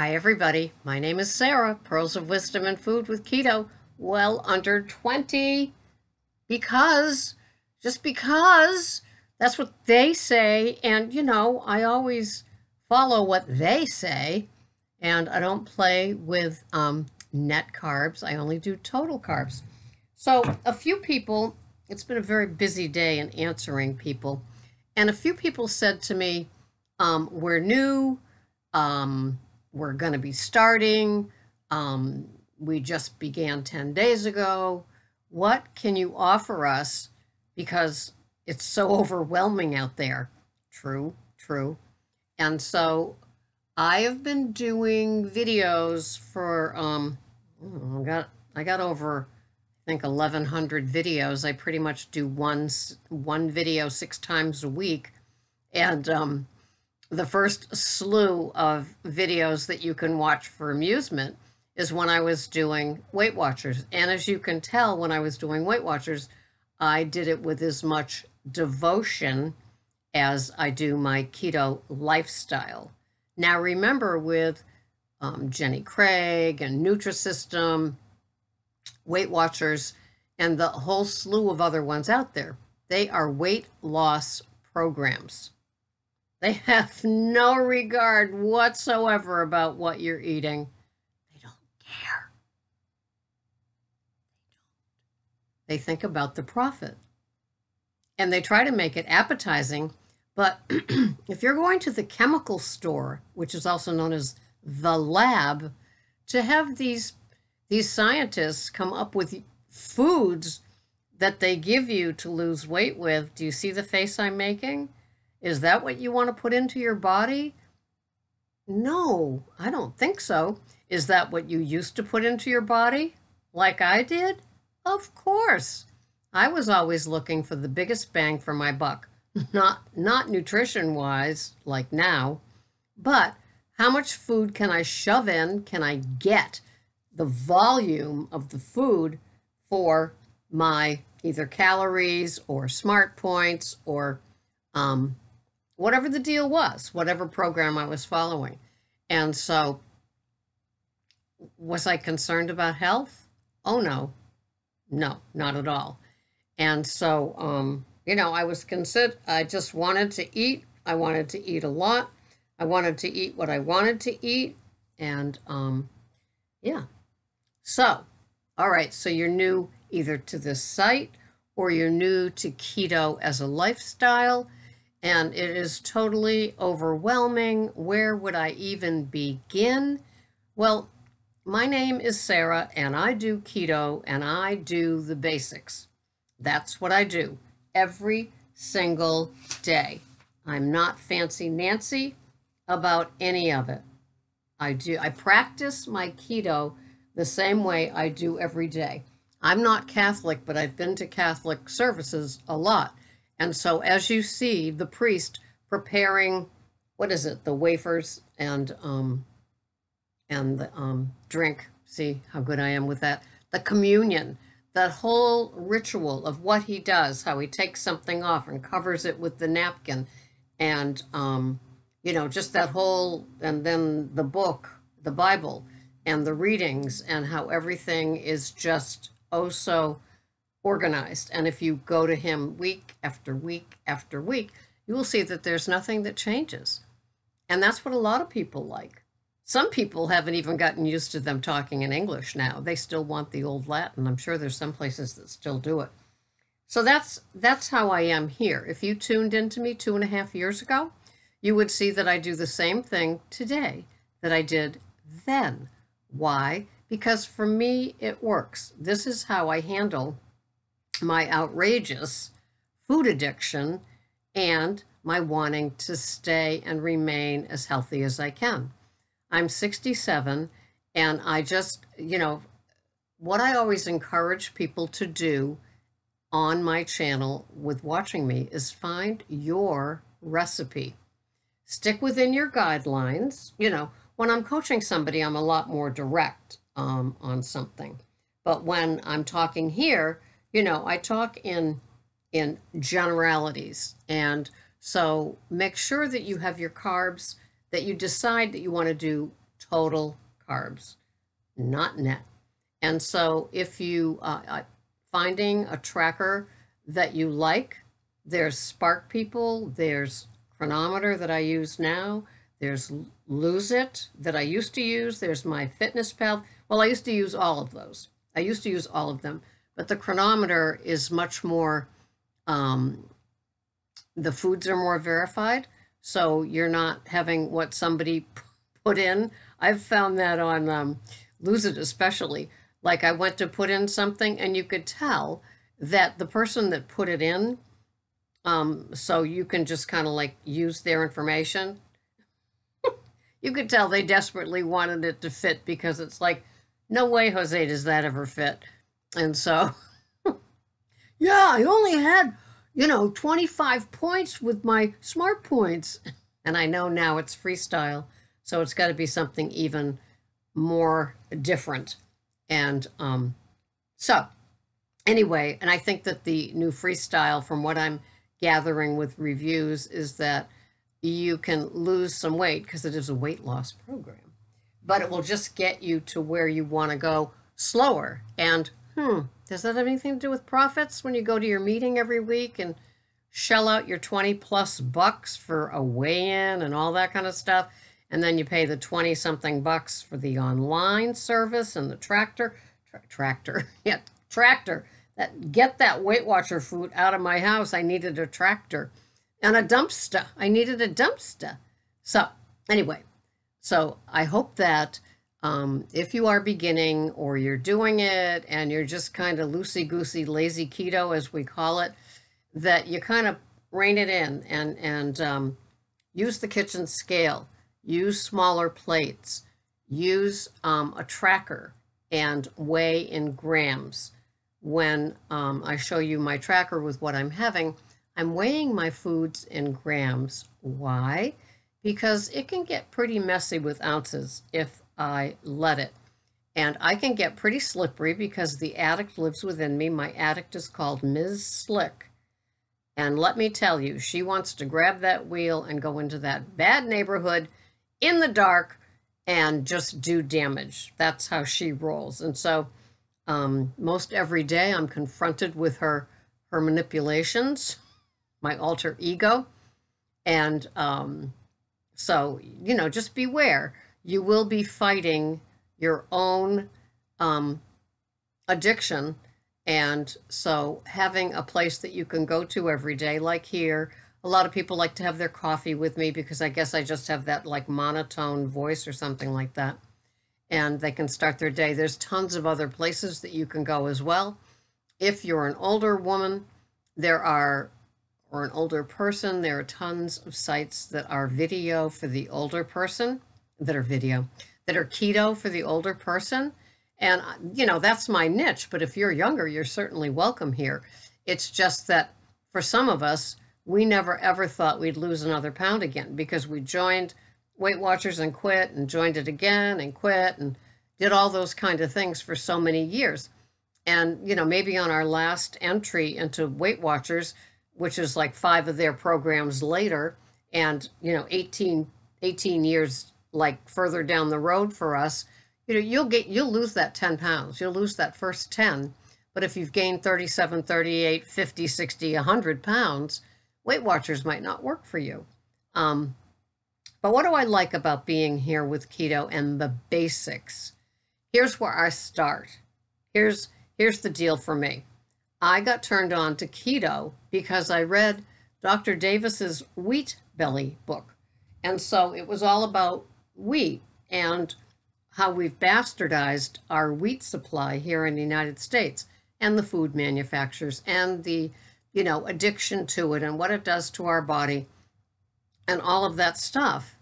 Hi, everybody. My name is Sarah, Pearls of Wisdom and Food with Keto. Well, under 20, because, just because, that's what they say. And, I always follow what they say. And I don't play with net carbs. I only do total carbs. So, a few people, it's been a very busy day in answering people. And a few people said to me, we're new. Um, we're going to be starting. We just began 10 days ago. What can you offer us? Because it's so overwhelming out there. True, true. And so I have been doing videos for, I got over, I think, 1,100 videos. I pretty much do one video 6 times a week. And the first slew of videos that you can watch for amusement is when I was doing Weight Watchers. And as you can tell, when I was doing Weight Watchers, I did it with as much devotion as I do my keto lifestyle. Now, remember, with Jenny Craig and Nutrisystem, Weight Watchers, and the whole slew of other ones out there, they are weight loss programs. They have no regard whatsoever about what you're eating. They don't care. They think about the profit. And they try to make it appetizing. But if you're going to the chemical store, which is also known as the lab, to have these scientists come up with foods that they give you to lose weight with, do you see the face I'm making? Is that what you want to put into your body? No, I don't think so. Is that what you used to put into your body, like I did? Of course. I was always looking for the biggest bang for my buck. Not nutrition-wise, like now, but how much food can I shove in? Can I get the volume of the food for my either calories or smart points or whatever the deal was, whatever program I was following. And so, was I concerned about health? Oh, no, not at all. And so, I was I just wanted to eat. I wanted to eat a lot. I wanted to eat what I wanted to eat. And yeah. So, all right. So you're new either to this site or you're new to keto as a lifestyle. And it is totally overwhelming. Where would I even begin? Well, my name is Sarah, and I do keto, and I do the basics. That's what I do every single day. I'm not fancy Nancy about any of it. I practice my keto the same way I do every day. I'm not Catholic, but I've been to Catholic services a lot. And so as you see the priest preparing, what is it, the wafers and the drink, see how good I am with that, the communion, that whole ritual of what he does, how he takes something off and covers it with the napkin, and just that whole, and then the book, the Bible, and the readings, and how everything is just oh so organized. And if you go to him week after week after week, you will see that there's nothing that changes. And that's what a lot of people like. Some people haven't even gotten used to them talking in English now. They still want the old Latin. I'm sure there's some places that still do it. So that's how I am here. If you tuned into me 2.5 years ago, you would see that I do the same thing today that I did then. Why? Because for me, it works. This is how I handle my outrageous food addiction and my wanting to stay and remain as healthy as I can. I'm 67, and I just, what I always encourage people to do on my channel with watching me is find your recipe. Stick within your guidelines. When I'm coaching somebody, I'm a lot more direct on something. But when I'm talking here, I talk in generalities. And so make sure that you have your carbs, that you decide that you want to do total carbs, not net. And so if you finding a tracker that you like, there's Spark People, there's Chronometer that I use now, there's Lose It that I used to use, there's My Fitness Pal. Well, I used to use all of those. I used to use all of them, but the Chronometer is much more, the foods are more verified, so you're not having what somebody put in. I've found that on Lose It especially. Like I went to put in something and you could tell that the person that put it in, so you can just kind of like use their information. You could tell they desperately wanted it to fit because it's like, no way, Jose, does that ever fit? And so, yeah, I only had, 25 points with my smart points. And I know now it's freestyle, so it's got to be something even more different. And so, anyway, and I think that the new freestyle, from what I'm gathering with reviews, is that you can lose some weight because it is a weight loss program, but it will just get you to where you want to go slower. And does that have anything to do with profits when you go to your meeting every week and shell out your 20 plus bucks for a weigh-in and all that kind of stuff? And then you pay the 20 something bucks for the online service and the tractor, that get that Weight Watcher food out of my house. I needed a tractor and a dumpster. I needed a dumpster. So anyway, so I hope that if you are beginning or you're doing it and you're just kind of loosey-goosey, lazy keto, as we call it, that you kind of rein it in and use the kitchen scale, use smaller plates, use a tracker and weigh in grams. When I show you my tracker with what I'm having, I'm weighing my foods in grams. Why? Because it can get pretty messy with ounces if I let it. And I can get pretty slippery because the addict lives within me. My addict is called Ms. Slick. And let me tell you, she wants to grab that wheel and go into that bad neighborhood in the dark and just do damage. That's how she rolls. And so most every day I'm confronted with her manipulations, my alter ego. And so, just beware. You will be fighting your own addiction. And so having a place that you can go to every day, like here, a lot of people like to have their coffee with me because I guess I just have that like monotone voice or something like that. And they can start their day. There's tons of other places that you can go as well. If you're an older woman, or an older person, there are tons of sites that are video for the older person, that are keto for the older person. And, that's my niche. But if you're younger, you're certainly welcome here. It's just that for some of us, we never ever thought we'd lose another pound again because we joined Weight Watchers and quit and joined it again and quit and did all those kind of things for so many years. And, maybe on our last entry into Weight Watchers, which is like 5 of their programs later, and, 18 years like further down the road for us, you'll lose that 10 pounds. You'll lose that first 10. But if you've gained 37, 38, 50, 60, 100 pounds, Weight Watchers might not work for you. But what do I like about being here with keto and the basics? Here's where I start. Here's the deal for me. I got turned on to keto because I read Dr. Davis's Wheat Belly book. And so it was all about wheat and how we've bastardized our wheat supply here in the United States and the food manufacturers and the, addiction to it and what it does to our body and all of that stuff.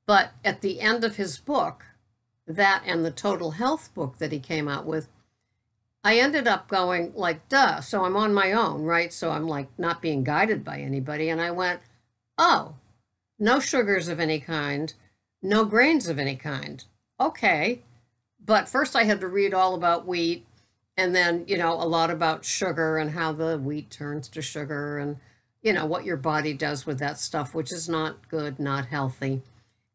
But at the end of his book, that and the Total Health book that he came out with, I ended up going like, duh, so I'm on my own, right? So I'm like not being guided by anybody. And I went, oh, no sugars of any kind, no grains of any kind. Okay. But first I had to read all about wheat and then, a lot about sugar and how the wheat turns to sugar and, what your body does with that stuff, which is not good, not healthy.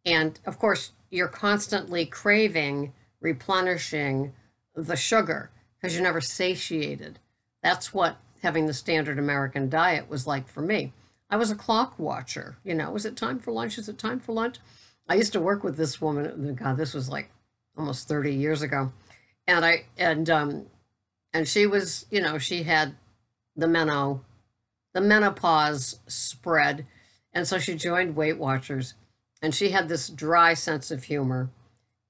And of course, you're constantly craving, replenishing the sugar because you're never satiated. That's what having the standard American diet was like for me. I was a clock watcher. Is it time for lunch? Is it time for lunch? I used to work with this woman. God, this was like almost 30 years ago. And she was, she had the menopause spread. And so she joined Weight Watchers, and she had this dry sense of humor.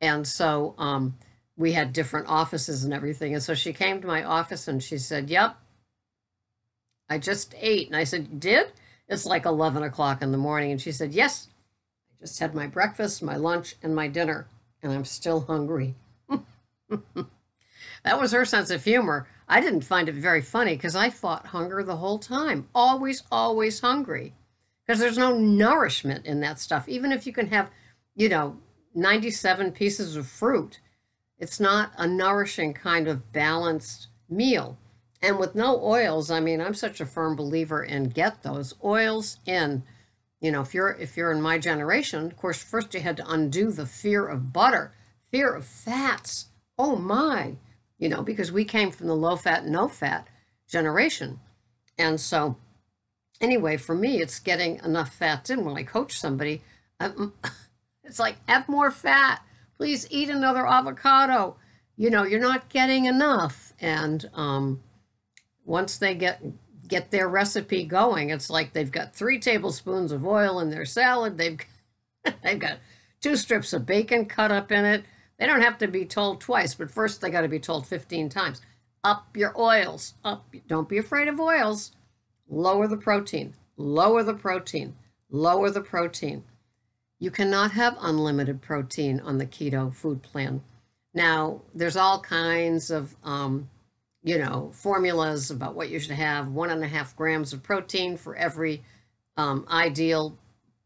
And so we had different offices and everything. And so she came to my office and she said, "Yep, I just ate." And I said, "You did?" It's like 11 o'clock in the morning. And she said, "Yes, I just had my breakfast, my lunch, and my dinner, and I'm still hungry." That was her sense of humor. I didn't find it very funny because I fought hunger the whole time. Always, always hungry. Because there's no nourishment in that stuff. Even if you can have, 97 pieces of fruit, it's not a nourishing kind of balanced meal. And with no oils, I mean, I'm such a firm believer in get those oils in. If you're in my generation, of course, first you had to undo the fear of butter, fear of fats. Oh my, because we came from the low fat, no fat generation. And so anyway, for me, it's getting enough fats in. When I coach somebody, it's like, have more fat. Please eat another avocado. You're not getting enough. And once they get their recipe going, it's like they've got 3 tablespoons of oil in their salad. They've got 2 strips of bacon cut up in it. They don't have to be told twice, but first they got to be told 15 times. Up your oils. Up. Don't be afraid of oils. Lower the protein. Lower the protein. Lower the protein. You cannot have unlimited protein on the keto food plan. Now, there's all kinds of formulas about what you should have. 1.5 grams of protein for every ideal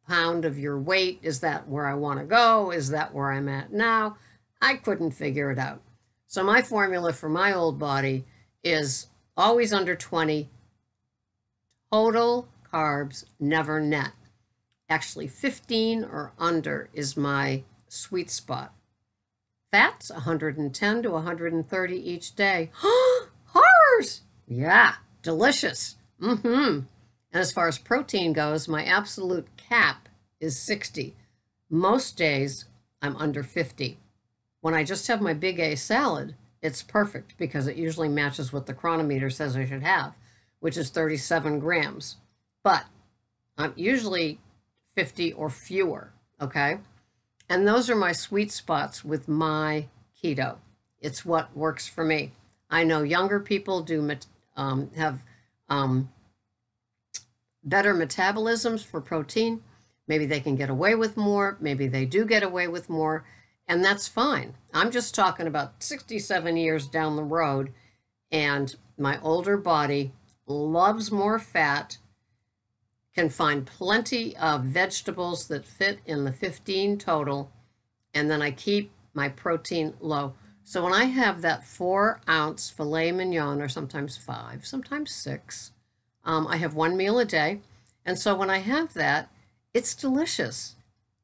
pound of your weight. Is that where I want to go? Is that where I'm at now? I couldn't figure it out. So my formula for my old body is always under 20 total carbs, never net. Actually, 15 or under is my sweet spot. Fats, 110 to 130 each day. Horrors! Yeah, delicious. And as far as protein goes, my absolute cap is 60. Most days, I'm under 50. When I just have my big A salad, it's perfect because it usually matches what the chronometer says I should have, which is 37 grams. But I'm usually 50 or fewer, okay? And those are my sweet spots with my keto. It's what works for me. I know younger people have better metabolisms for protein. Maybe they can get away with more. Maybe they do get away with more. And that's fine. I'm just talking about 67 years down the road, and my older body loves more fat, can find plenty of vegetables that fit in the 15 total, and then I keep my protein low. So when I have that 4-ounce filet mignon, or sometimes 5, sometimes 6, I have 1 meal a day. And so when I have that, it's delicious.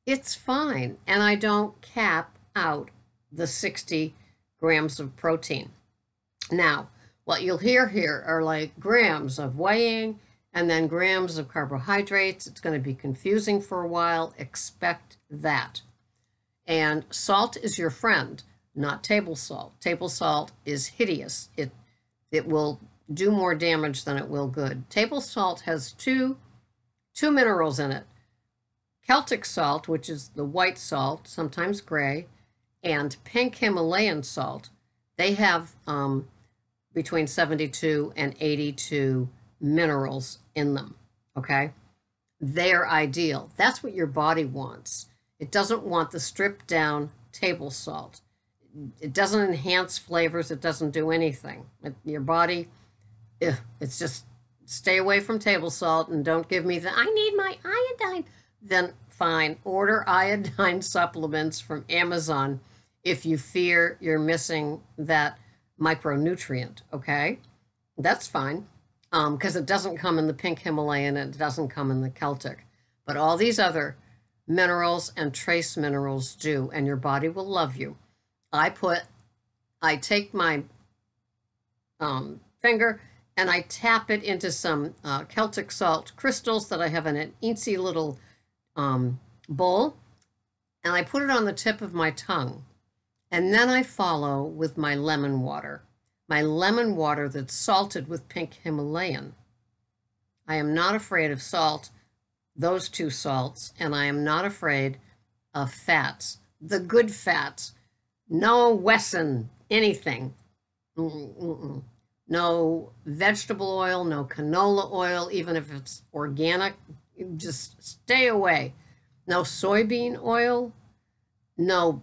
It's fine. And I don't cap out the 60 grams of protein. Now, what you'll hear here are like grams of weighing and then grams of carbohydrates. It's going to be confusing for a while. Expect that. And salt is your friend, not table salt. Table salt is hideous. It will do more damage than it will good. Table salt has two minerals in it. Celtic salt, which is the white salt, sometimes gray, and pink Himalayan salt. They have between 72 and 82 minerals in them, okay? They're ideal. That's what your body wants. It doesn't want the stripped down table salt. It doesn't enhance flavors. It doesn't do anything. Your body, it's just stay away from table salt and don't give me I need my iodine. Then fine, order iodine supplements from Amazon if you fear you're missing that micronutrient, okay? That's fine, because it doesn't come in the pink Himalayan and it doesn't come in the Celtic. But all these other minerals and trace minerals do, and your body will love you. I take my finger and I tap it into some Celtic salt crystals that I have in an eensy little bowl, and I put it on the tip of my tongue. And then I follow with my lemon water that's salted with pink Himalayan. I am not afraid of salt, those two salts, and I am not afraid of fats, the good fats. No Wesson, anything. Mm-mm-mm. No vegetable oil, no canola oil, even if it's organic, just stay away. No soybean oil, no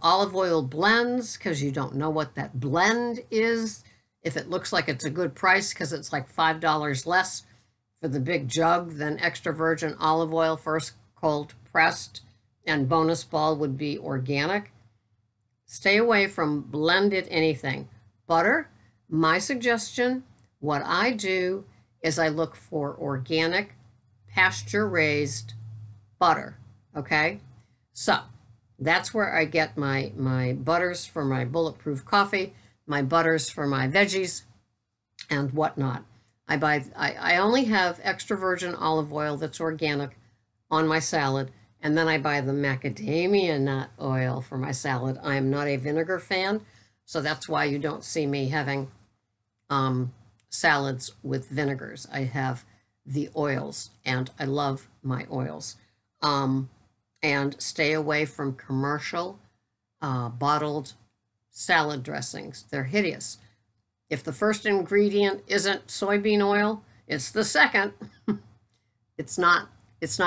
olive oil blends, because you don't know what that blend is. If it looks like it's a good price because it's like $5 less for the big jug than extra virgin olive oil, first cold pressed, and bonus ball would be organic. Stay away from blended anything. Butter, my suggestion, what I do is I look for organic, pasture-raised butter, okay? So that's where I get my butters for my bulletproof coffee, my butters for my veggies, and whatnot. I only have extra virgin olive oil that's organic on my salad, and then I buy the macadamia nut oil for my salad. I am not a vinegar fan, so that's why you don't see me having salads with vinegars. I have the oils, and I love my oils. And stay away from commercial bottled salad dressings. They're hideous. If the first ingredient isn't soybean oil, it's the second. It's not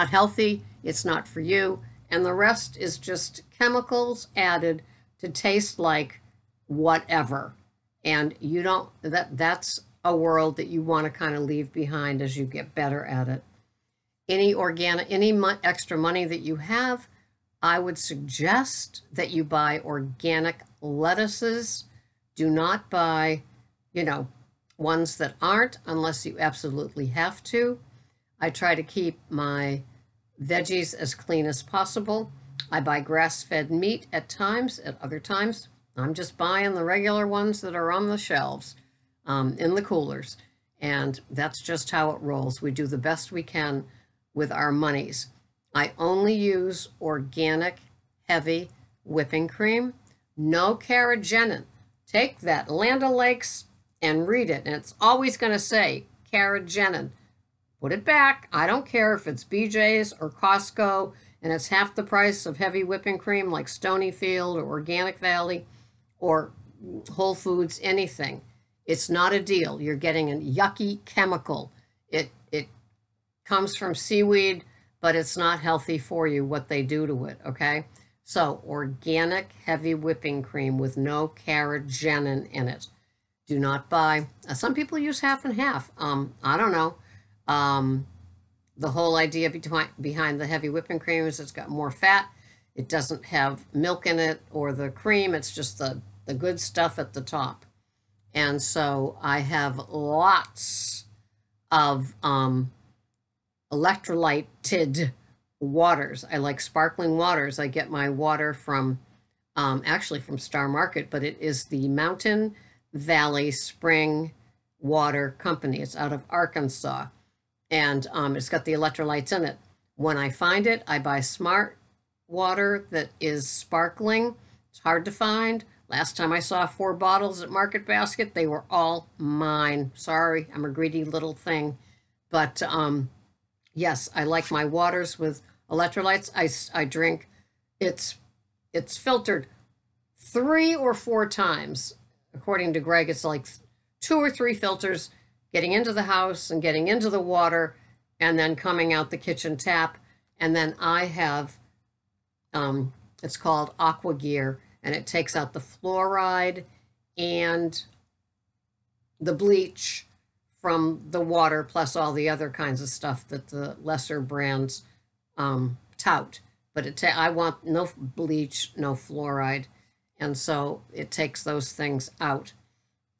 healthy, it's not for you, and the rest is just chemicals added to taste like whatever. And you don't that's a world that you want to kind of leave behind as you get better at it. Any extra money that you have, I would suggest that you buy organic lettuces. Do not buy, ones that aren't unless you absolutely have to. I try to keep my veggies as clean as possible. I buy grass-fed meat at times. At other times, I'm just buying the regular ones that are on the shelves in the coolers. And that's just how it rolls. We do the best we can with our monies. I only use organic, heavy whipping cream, no carrageenan. Take that Land O'Lakes and read it, and it's always going to say carrageenan. Put it back. I don't care if it's BJ's or Costco, and it's half the price of heavy whipping cream like Stonyfield or Organic Valley or Whole Foods, anything. It's not a deal. You're getting a yucky chemical. It comes from seaweed, but it's not healthy for you, what they do to it, okay? So organic heavy whipping cream with no carrageenan in it. Do not buy. Some people use half and half. I don't know. The whole idea behind the heavy whipping cream is it's got more fat. It doesn't have milk in it or the cream. It's just the good stuff at the top. And so I have lots of electrolyted waters. I like sparkling waters. I get my water from actually from Star Market, but it is the Mountain Valley Spring Water Company. It's out of Arkansas, and it's got the electrolytes in it. When I find it, I buy Smart water that is sparkling. It's hard to find. Last time I saw 4 bottles at Market Basket, they were all mine. Sorry, I'm a greedy little thing. But yes, I like my waters with electrolytes. I drink, it's filtered 3 or 4 times. According to Greg, it's like 2 or 3 filters getting into the house and getting into the water and then coming out the kitchen tap. And then I have, it's called Aqua Gear, and it takes out the fluoride and the bleach from the water, plus all the other kinds of stuff that the lesser brands tout. But I want no bleach, no fluoride, and so it takes those things out.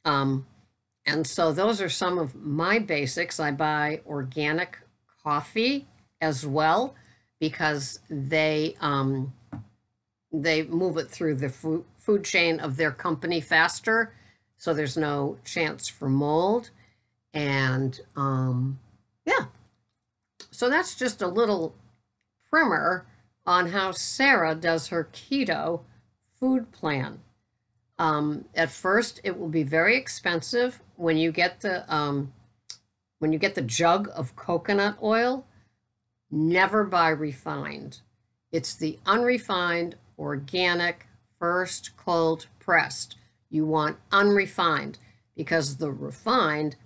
And so those are some of my basics. I buy organic coffee as well, because they move it through the food chain of their company faster, so there's no chance for mold. And yeah, so that's just a little primer on how Sarah does her keto food plan. At first, it will be very expensive when you get the jug of coconut oil. Never buy refined. It's the unrefined, organic, first cold pressed. You want unrefined because the refined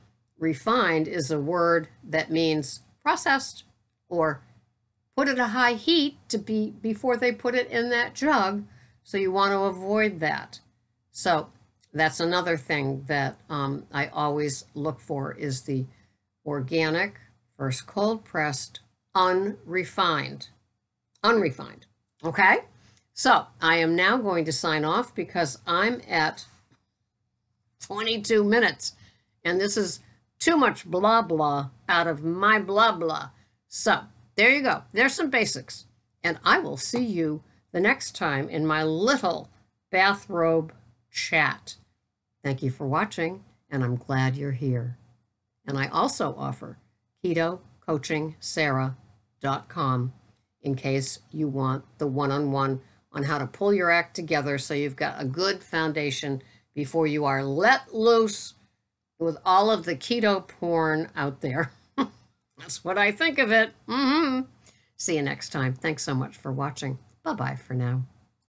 is a word that means processed or put at a high heat before they put it in that jug. So you want to avoid that. So that's another thing that I always look for is the organic, first cold pressed, unrefined. Okay? So I am now going to sign off because I'm at 22 minutes and this is too much blah blah out of my blah blah. So there you go. There's some basics. And I will see you the next time in my little bathrobe chat. Thank you for watching, and I'm glad you're here. And I also offer ketocoachingsarah.com in case you want the one-on-one on how to pull your act together so you've got a good foundation before you are let loose with all of the keto porn out there. That's what I think of it. See you next time. Thanks so much for watching. Bye-bye for now.